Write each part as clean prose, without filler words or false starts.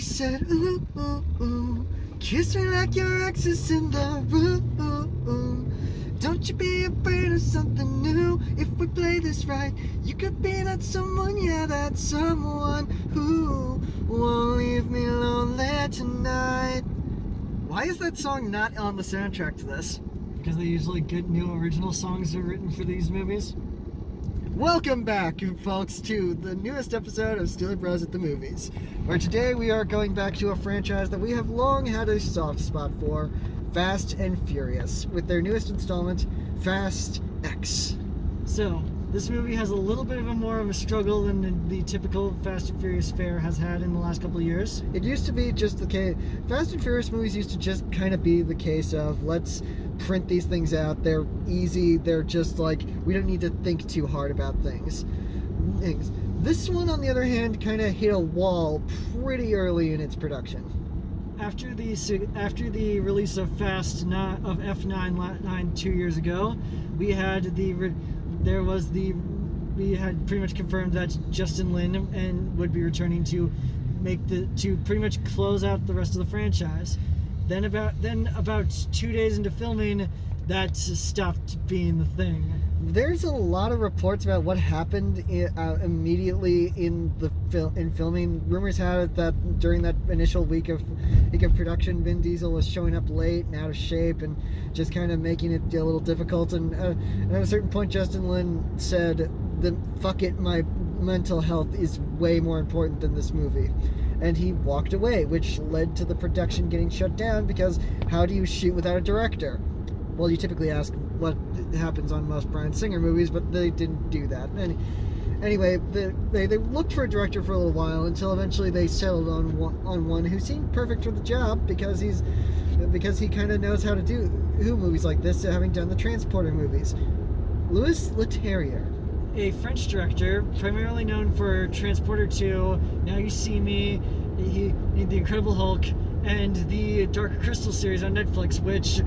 said, ooh, ooh, ooh, kiss me like your ex is in the room. Don't you be afraid of something new. If we play this right, you could be that someone, yeah, that someone who won't leave me lonely tonight. Why is that song not on the soundtrack to this? Because they usually get new original songs are written for these movies. Welcome back, folks, to the newest episode of StillerBros at the Movies, where today we are going back to a franchise that we have long had a soft spot for, Fast and Furious, with their newest installment, fastx. So, this movie has a little bit of more of a struggle than the typical Fast and Furious fare has had in the last couple of years. It used to be just the case. Fast and Furious movies used to just kind of be the case of, let's print these things out. They're easy. They're just like, we don't need to think too hard about things. This one, on the other hand, kind of hit a wall pretty early in its production. After the release of F9 2 years ago, we had pretty much confirmed that Justin Lin would be returning to pretty much close out the rest of the franchise. Then about 2 days into filming, that stopped being the thing. There's a lot of reports about what happened immediately in filming. Rumors had it that during that initial week of production, Vin Diesel was showing up late and out of shape and just kind of making it a little difficult. And at a certain point, Justin Lin said, "Fuck it, my mental health is way more important than this movie." And he walked away, which led to the production getting shut down, because how do you shoot without a director? Well, you typically ask what happens on most Bryan Singer movies, but they didn't do that. And anyway, they looked for a director for a little while until eventually they settled on one who seemed perfect for the job, because he kind of knows how to do movies like this, having done the Transporter movies. Louis Leterrier, a French director, primarily known for Transporter 2, Now You See Me, The Incredible Hulk, and the Dark Crystal series on Netflix, which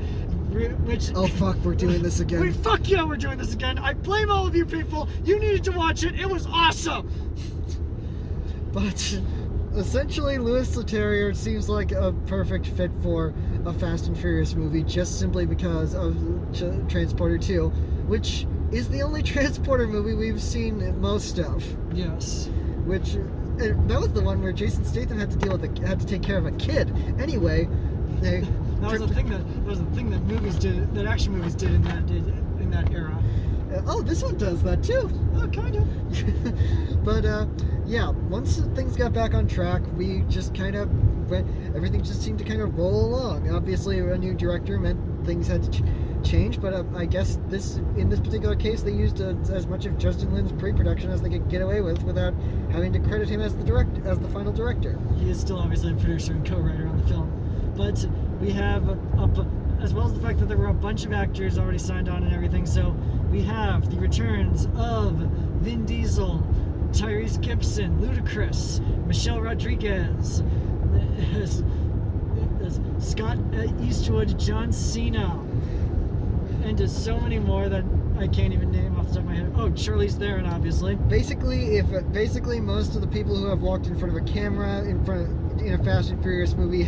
oh fuck, we're doing this again. Wait, fuck yeah, we're doing this again. I blame all of you people. You needed to watch it. It was awesome. But essentially, Louis Leterrier seems like a perfect fit for a Fast and Furious movie, just simply because of Transporter 2, which is the only Transporter movie we've seen most of. Yes. Which, that was the one where Jason Statham had to take care of a kid. Anyway, that was the thing that movies did, that action movies did in that era. Oh, this one does that too. Oh, kind of. But yeah, once things got back on track, we just kind of everything just seemed to kind of roll along. Obviously, a new director meant things had to change, but I guess in this particular case, they used as much of Justin Lin's pre-production as they could get away with without having to credit him as the final director. He is still obviously a producer and co-writer on the film, but we have as well as the fact that there were a bunch of actors already signed on and everything. So we have the returns of Vin Diesel, Tyrese Gibson, Ludacris, Michelle Rodriguez, Scott Eastwood, John Cena, and just so many more that I can't even name off the top of my head. Oh, Charlize Theron, obviously. Basically, most of the people who have walked in front of a camera in a Fast and Furious movie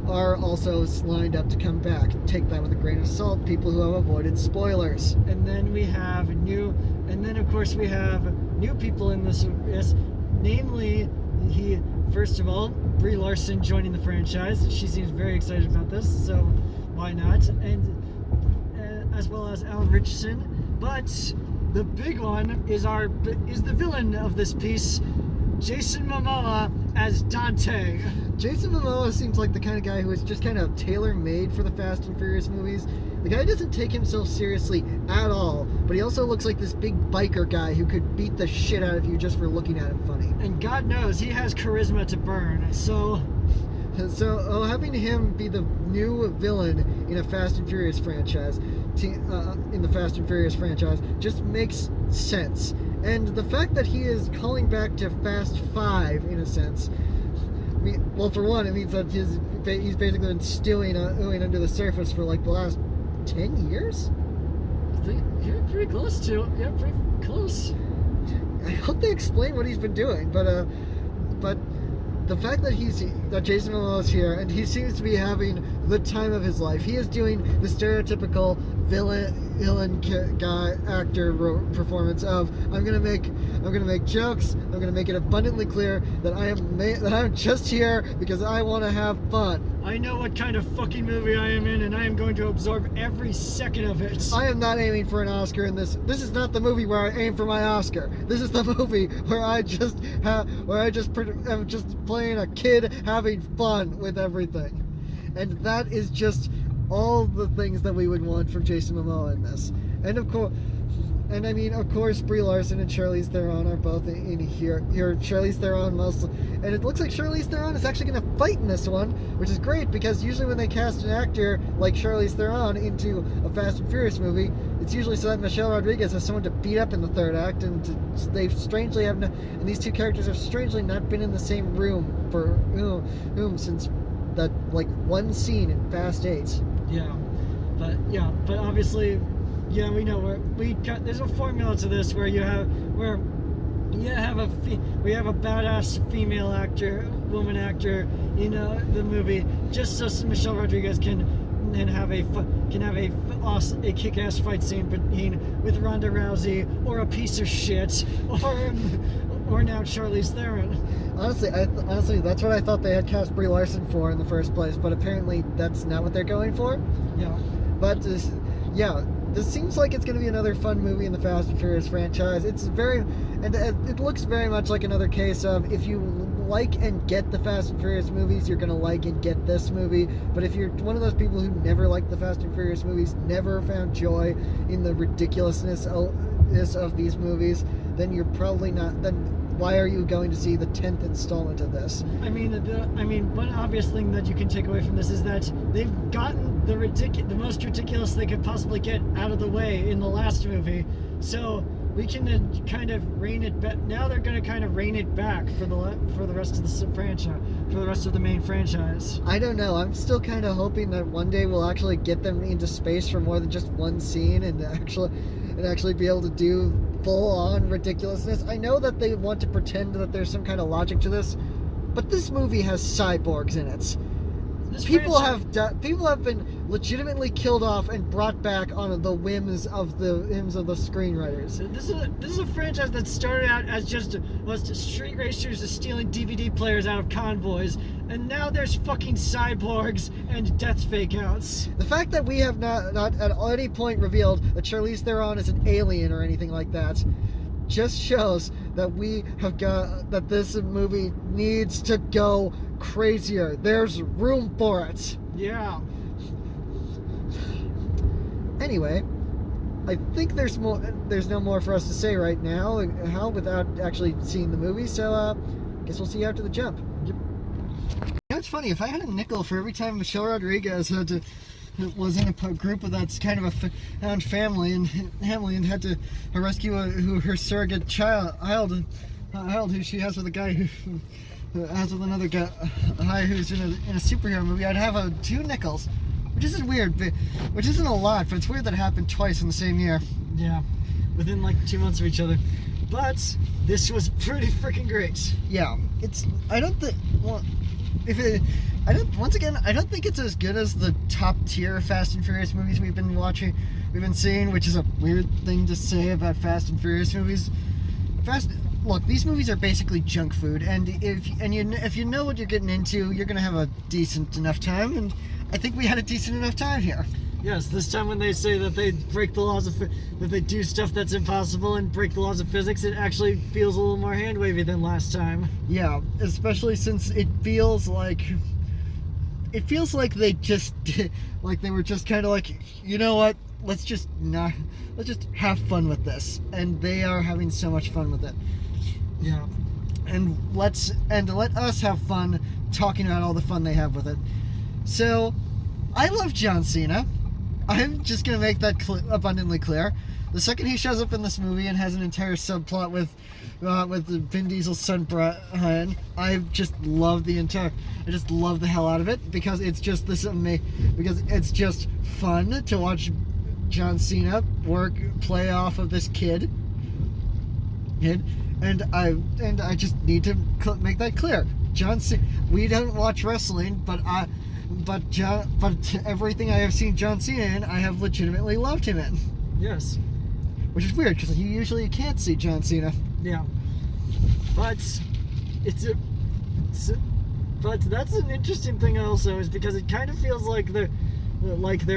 are also lined up to come back. Take that with a grain of salt, people who have avoided spoilers. And then of course we have new people in this, namely, first of all, Brie Larson joining the franchise. She seems very excited about this, so why not? And as well as Alan Richardson. But the big one is the villain of this piece, Jason Momoa as Dante. Jason Momoa seems like the kind of guy who is just kind of tailor-made for the Fast and Furious movies. The guy doesn't take himself seriously at all, but he also looks like this big biker guy who could beat the shit out of you just for looking at him funny. And God knows, he has charisma to burn, so having him be the new villain in a Fast and Furious franchise, just makes sense. And the fact that he is calling back to Fast 5, in a sense, well, for one, it means that he's basically been stewing under the surface for like the last 10 years? I think you're pretty close to. Yeah, pretty close. I hope they explain what he's been doing, but the fact that Jason Momoa is here and he seems to be having the time of his life. He is doing the stereotypical villain guy actor performance of I'm gonna make jokes. I'm gonna make it abundantly clear that I'm just here because I want to have fun. I know what kind of fucking movie I am in, and I am going to absorb every second of it. I am not aiming for an Oscar in this. This is not the movie where I aim for my Oscar. This is the movie where I'm just playing a kid having fun with everything, and that is just all the things that we would want from Jason Momoa in this. And of course, Brie Larson and Charlize Theron are both in here. Charlize Theron mostly, and it looks like Charlize Theron is actually going to fight in this one, which is great because usually when they cast an actor like Charlize Theron into a Fast and Furious movie, it's usually so that Michelle Rodriguez has someone to beat up in the third act, and and these two characters have strangely not been in the same room for since that one scene in Fast 8. But obviously. Yeah, we know there's a formula to this where we have a badass woman actor in the movie, just so Michelle Rodriguez can have a kick-ass fight scene with Ronda Rousey or a piece of shit or now Charlize Theron. Honestly, that's what I thought they had cast Brie Larson for in the first place, but apparently that's not what they're going for. Yeah. But this seems like it's going to be another fun movie in the Fast and Furious franchise. It looks very much like another case of if you like and get the Fast and Furious movies, you're going to like and get this movie. But if you're one of those people who never liked the Fast and Furious movies, never found joy in the ridiculousness of these movies, then you're probably not. Then why are you going to see the 10th installment of this? One obvious thing that you can take away from this is that they've gotten the most ridiculous they could possibly get out of the way in the last movie, so we can kind of rein it back. Now they're going to kind of rein it back for the rest of the franchise, for the rest of the main franchise. I don't know. I'm still kind of hoping that one day we'll actually get them into space for more than just one scene and actually be able to do full-on ridiculousness. I know that they want to pretend that there's some kind of logic to this, but this movie has cyborgs in it. People have been legitimately killed off and brought back on the whims of the screenwriters. This is a franchise that started out as just street racers stealing DVD players out of convoys, and now there's fucking cyborgs and death fake outs. The fact that we have not at any point revealed that Charlize Theron is an alien or anything like that just shows that this movie needs to go crazier. There's room for it. Yeah. Anyway, I think there's no more for us to say right now, without actually seeing the movie. So, I guess we'll see you after the jump. Yep. It's funny, if I had a nickel for every time Michelle Rodriguez was in a group that's kind of a found family and had to rescue her surrogate child who she has with a guy who has with another guy who's in a superhero movie, I'd have 2 nickels, which isn't weird, which isn't a lot, but it's weird that it happened twice in the same year. Yeah, within 2 months of each other. But this was pretty freaking great. Yeah, I don't think it's as good as the top tier Fast and Furious movies we've been seeing, which is a weird thing to say about Fast and Furious movies. Look, these movies are basically junk food, and if you know what you're getting into, you're gonna have a decent enough time, and I think we had a decent enough time here. Yes, this time when they say that they break the laws that they do stuff that's impossible and break the laws of physics, it actually feels a little more hand wavy than last time. Yeah, especially since it feels like they just they were just kind of like, you know what? Let's just have fun with this, and they are having so much fun with it. Yeah, and let us have fun talking about all the fun they have with it. So, I love John Cena. I'm just gonna make that abundantly clear. The second he shows up in this movie and has an entire subplot with Vin Diesel's son Brian, I just love the hell out of it, because it's just because it's just fun to watch John Cena play off of this kid. And I just need to make that clear. John Cena. We don't watch wrestling, but everything I have seen John Cena in, I have legitimately loved him in. Yes. Which is weird because you usually can't see John Cena. Yeah. But but that's an interesting thing also, is because it kind of feels like they're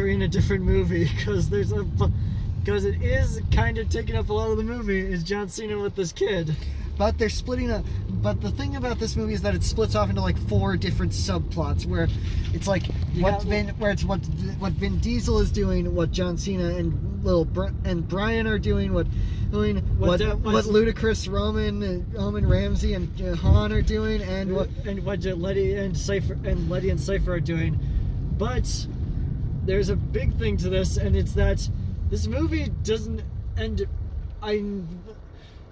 in a different movie, because it is kind of taking up a lot of the movie is John Cena with this kid. But they're splitting up. But the thing about this movie is that it splits off into like 4 different subplots, where it's like what Vin Diesel is doing, what John Cena and Brian are doing, what Ludacris, Roman Ramsey, and Han are doing, and what Letty and Cypher are doing. But there's a big thing to this, and it's that this movie doesn't end.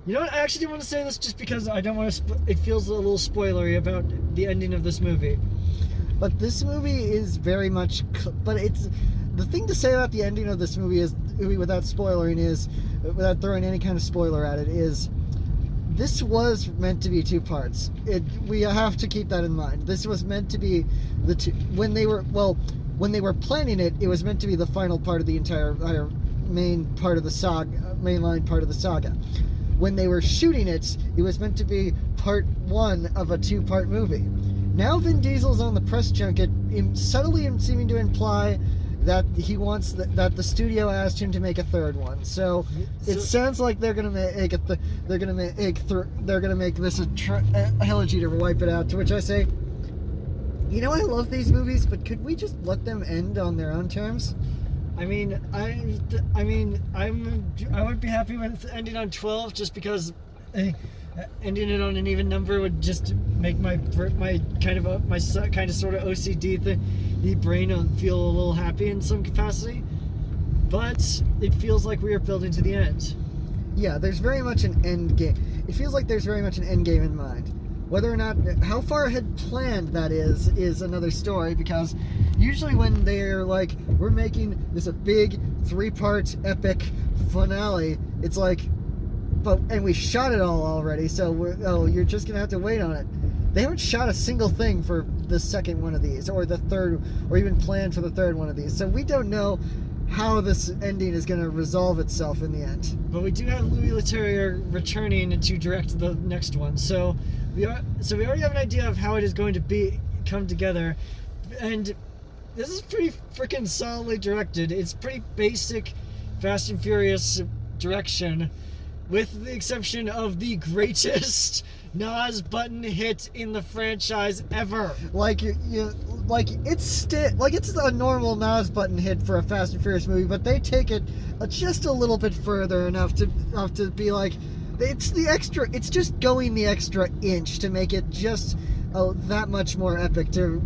You know what? I actually didn't want to say this just because I don't want to. It feels a little spoilery about the ending of this movie. But this movie is very much. But it's the thing to say about the ending of this movie without without throwing any kind of spoiler at it, is this was meant to be 2 parts. We have to keep that in mind. This was meant to be when they were planning it. It was meant to be the final part of the entire main part of the saga, mainline part of the saga. When they were shooting it, it was meant to be part 1 of a 2-part movie. Now Vin Diesel's on the press junket, subtly seeming to imply that he wants that the studio asked him to make a 3rd one. So it sounds like they're gonna make this a trilogy to wipe it out. To which I say, I love these movies, but could we just let them end on their own terms? I would be happy with ending on 12, just because ending it on an even number would just make my kind of sort of OCD thing, the brain feel a little happy in some capacity. But it feels like we are building to the end. Yeah, there's very much an end game. It feels like there's very much an end game in mind. Whether or not, how far ahead planned that is another story, because usually when they're like, we're making this a big 3-part epic finale, it's like, and we shot it all already, so you're just gonna have to wait on it. They haven't shot a single thing for the 2nd one of these, or the 3rd, or even planned for the 3rd one of these, so we don't know how this ending is going to resolve itself in the end. But we do have Louis Leterrier returning to direct the next one, so we already have an idea of how it is going to come together, and this is pretty freaking solidly directed. It's pretty basic Fast and Furious direction, with the exception of the greatest Nas button hit in the franchise ever. It's a normal Nas button hit for a Fast and Furious movie, but they take it just a little bit further enough to be like, it's just going the extra inch to make it just that much more epic, to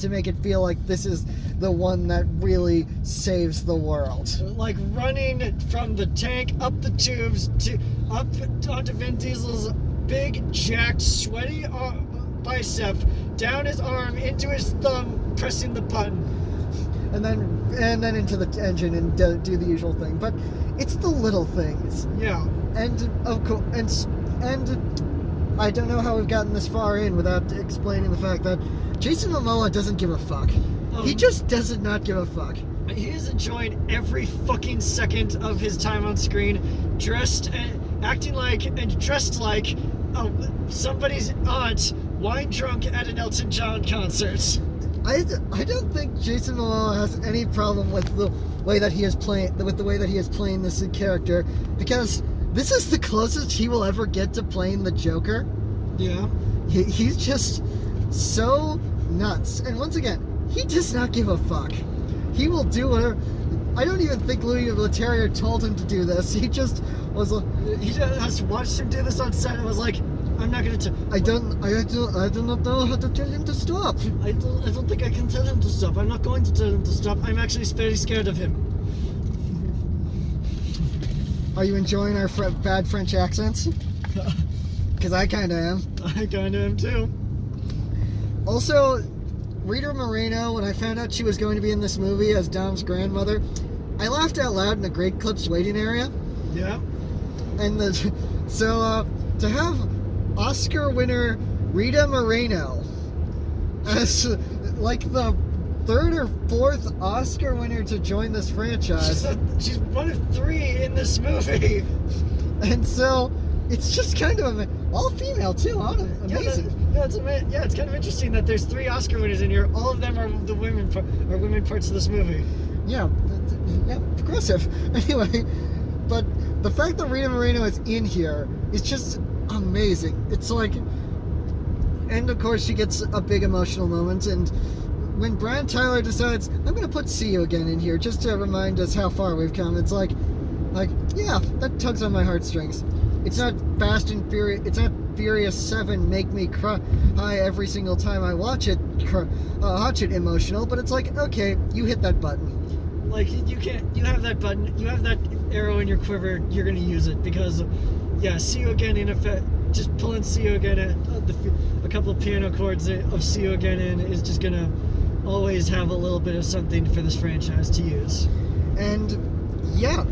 make it feel like this is the one that really saves the world. Like running from the tank up the tubes up onto Vin Diesel's big, jacked, sweaty bicep, down his arm, into his thumb, pressing the button. And then into the engine and do the usual thing. But it's the little things. Yeah. And of course, and I don't know how we've gotten this far in without explaining the fact that Jason Momoa doesn't give a fuck. He just does not give a fuck. He is enjoying every fucking second of his time on screen, dressed and acting like and dressed like somebody's aunt, wine drunk at an Elton John concert. I don't think Jason Momoa has any problem with the way that he is playing this character, because this is the closest he will ever get to playing the Joker. Yeah. He's just so nuts. And once again, he does not give a fuck. He will do whatever. I don't even think Louis Leterrier told him to do this. He just was like, he just watched him do this on set and was like, I'm not gonna I do not know how to tell him to stop. I don't think I can tell him to stop. I'm not going to tell him to stop. I'm actually very scared of him. Are you enjoying our bad French accents? Because I kind of am. I kind of am too. Also, Rita Moreno, when I found out she was going to be in this movie as Dom's grandmother, I laughed out loud in the Great Clips waiting area. Yeah. And to have Oscar winner Rita Moreno as like the third or fourth Oscar winner to join this franchise. She's one of 3 in this movie. And so it's just kind of all female too, huh? Amazing. It's kind of interesting that there's 3 Oscar winners in here. All of them are the women parts of this movie. Yeah, progressive. Anyway, but the fact that Rita Moreno is in here is just amazing. It's like, and of course she gets a big emotional moment, and when Brian Tyler decides, I'm going to put See You Again in here just to remind us how far we've come, it's like, yeah, that tugs on my heartstrings. It's not Fast and Furious. It's not Furious 7 make me cry every single time I watch it emotional, but it's like, okay, you hit that button. Like, you have that button, you have that arrow in your quiver, you're going to use it, because, yeah, See You Again in effect, just pulling See You Again at a couple of piano chords of See You Again in is just going to always have a little bit of something for this franchise to use. And, yeah.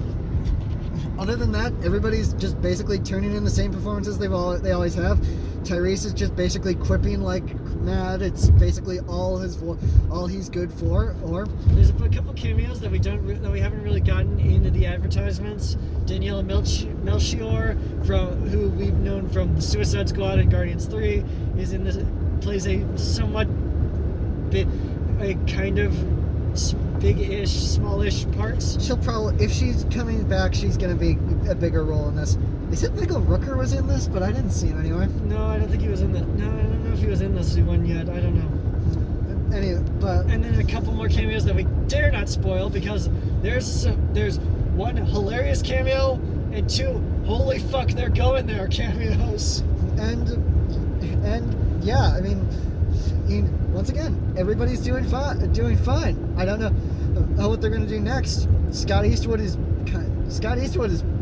Other than that, everybody's just basically turning in the same performances they always have. Tyrese is just basically quipping like mad. It's basically all he's good for. Or there's a couple cameos that we haven't really gotten into the advertisements. Daniela Melchior, who we've known from the Suicide Squad and Guardians 3, is in this, plays a somewhat kind of big-ish, smallish parts. She'll probably, if she's coming back, she's going to be a bigger role in this. They said Michael Rooker was in this, but I didn't see him anyway. No, I don't think he was in the. No, I don't know if he was in this one yet. I don't know. Anyway, but and then a couple more cameos that we dare not spoil, because there's one hilarious cameo and 2 holy fuck they're going there cameos. And yeah, I mean, once again, everybody's doing fine. I don't know what they're going to do next. Scott Eastwood is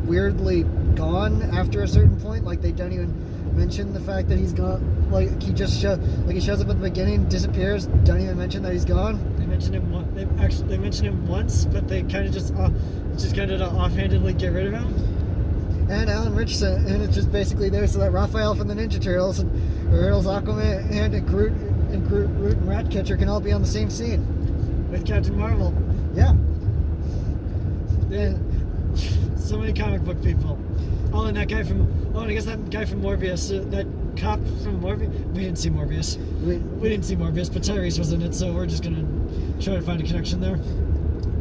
weirdly gone after a certain point. Like, they don't even mention the fact that he's gone. Like, he shows up at the beginning, disappears. Don't even mention that he's gone. They mentioned him. They mentioned him once, but they kind of just kind of offhandedly get rid of him. And Alan Richardson, and it's just basically there so that Raphael from the Ninja Turtles and Turtles, Aquaman, and Groot and Ratcatcher can all be on the same scene with Captain Marvel. Yeah. So many comic book people. Oh, and that guy from. Oh, and I guess that guy from Morbius, that cop from Morbius. We didn't see Morbius. We didn't see Morbius, but Tyrese was in it, so we're just gonna try to find a connection there.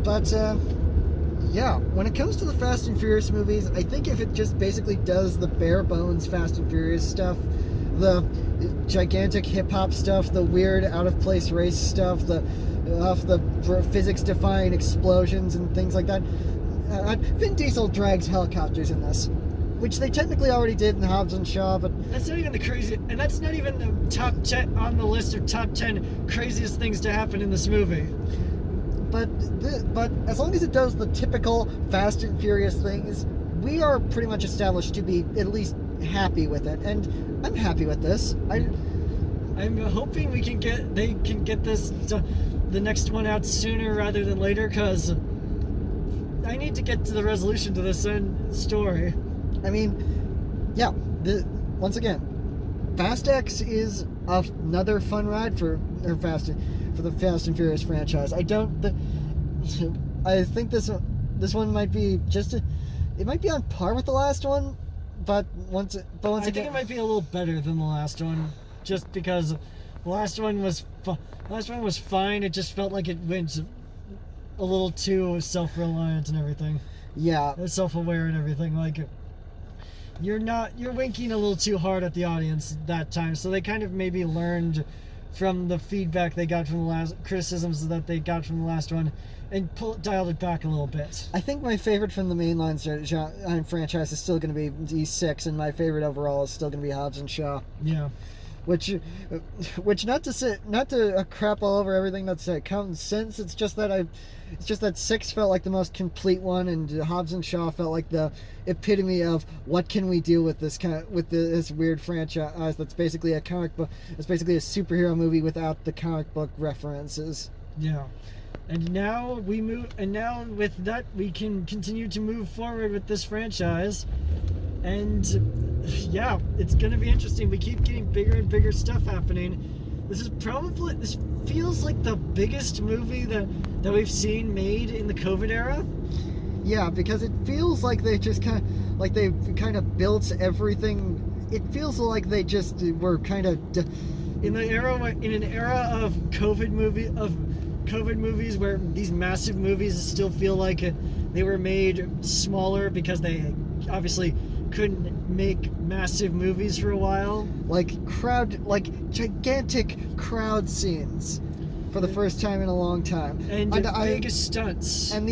But yeah, when it comes to the Fast and Furious movies, I think if it just basically does the bare bones Fast and Furious stuff, the gigantic hip hop stuff, the weird out of place race stuff, the physics defying explosions and things like that. Vin Diesel drags helicopters in this, which they technically already did in Hobbs and Shaw, but that's not even the crazy, and that's not even the top 10 on the list of top 10 craziest things to happen in this movie. But as long as it does the typical Fast and Furious things, we are pretty much established to be at least happy with it, and I'm happy with this. I'm hoping they can get the next one out sooner rather than later, because I need to get to the resolution to this story. I mean, yeah. Once again, fastx is another fun ride for the Fast and Furious franchise. I think this one might be it might be on par with the last one, but once again, I think it might be a little better than the last one, just because the last one was fine. It just felt like it went a little too self-reliant and everything. Yeah, self-aware and everything. Like, you're winking a little too hard at the audience that time. So they kind of maybe learned from the feedback they got from the last criticisms that they got from the last one, and dialed it back a little bit. I think my favorite from the mainline franchise is still going to be D6, and my favorite overall is still going to be Hobbs and Shaw. Yeah. Which not to crap all over everything that's come since. It's just that 6 felt like the most complete one, and Hobbs and Shaw felt like the epitome of what can we do with this this weird franchise that's basically a comic book. It's basically a superhero movie without the comic book references. Yeah. And now with that we can continue to move forward with this franchise, and Yeah, it's gonna be interesting. We keep getting bigger and bigger stuff happening. This feels like the biggest movie that we've seen made in the COVID era. Yeah, because it feels like they just they've kind of built everything. It feels like they just were kind of in an era of COVID movies where these massive movies still feel like they were made smaller because they obviously couldn't make massive movies for a while. Like gigantic crowd scenes for the first time in a long time, and big stunts. And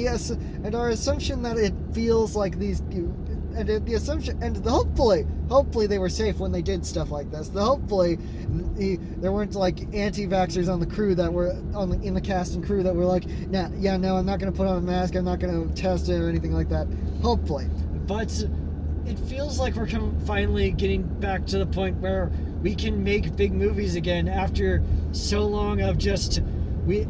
our assumption that it feels like these, and the assumption, and hopefully they were safe when they did stuff like this. Hopefully there weren't like anti-vaxxers on the crew that were in the cast and crew that were like, no, I'm not going to put on a mask, I'm not going to test it or anything like that. Hopefully, but it feels like we're finally getting back to the point where we can make big movies again after so long of just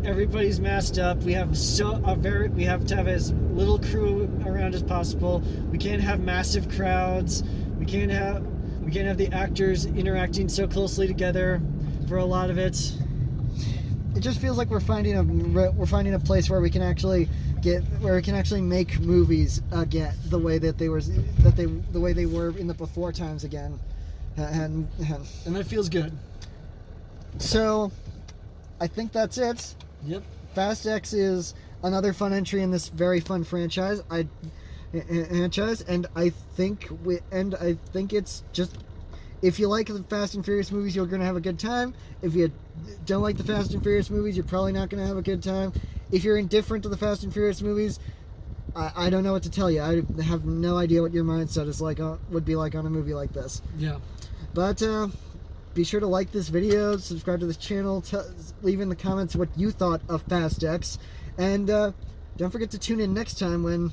everybody's masked up. We have to have as little crew around as possible. We can't have massive crowds. We can't have the actors interacting so closely together for a lot of it. It just feels like we're finding a place where we can actually make movies again the way that they were in the before times again, and that feels good. So I think that's it. Yep. fastx is another fun entry in this very fun franchise. And I think it's just, if you like the Fast and Furious movies, you're going to have a good time. If you don't like the Fast and Furious movies, you're probably not going to have a good time. If you're indifferent to the Fast and Furious movies, I don't know what to tell you. I have no idea what your mindset is would be like on a movie like this. Yeah. But be sure to like this video, subscribe to this channel, leave in the comments what you thought of fastx, and don't forget to tune in next time when...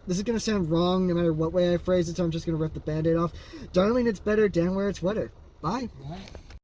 This is going to sound wrong no matter what way I phrase it, so I'm just going to rip the Band-Aid off. Darling, it's better down where it's wetter. Bye. Bye.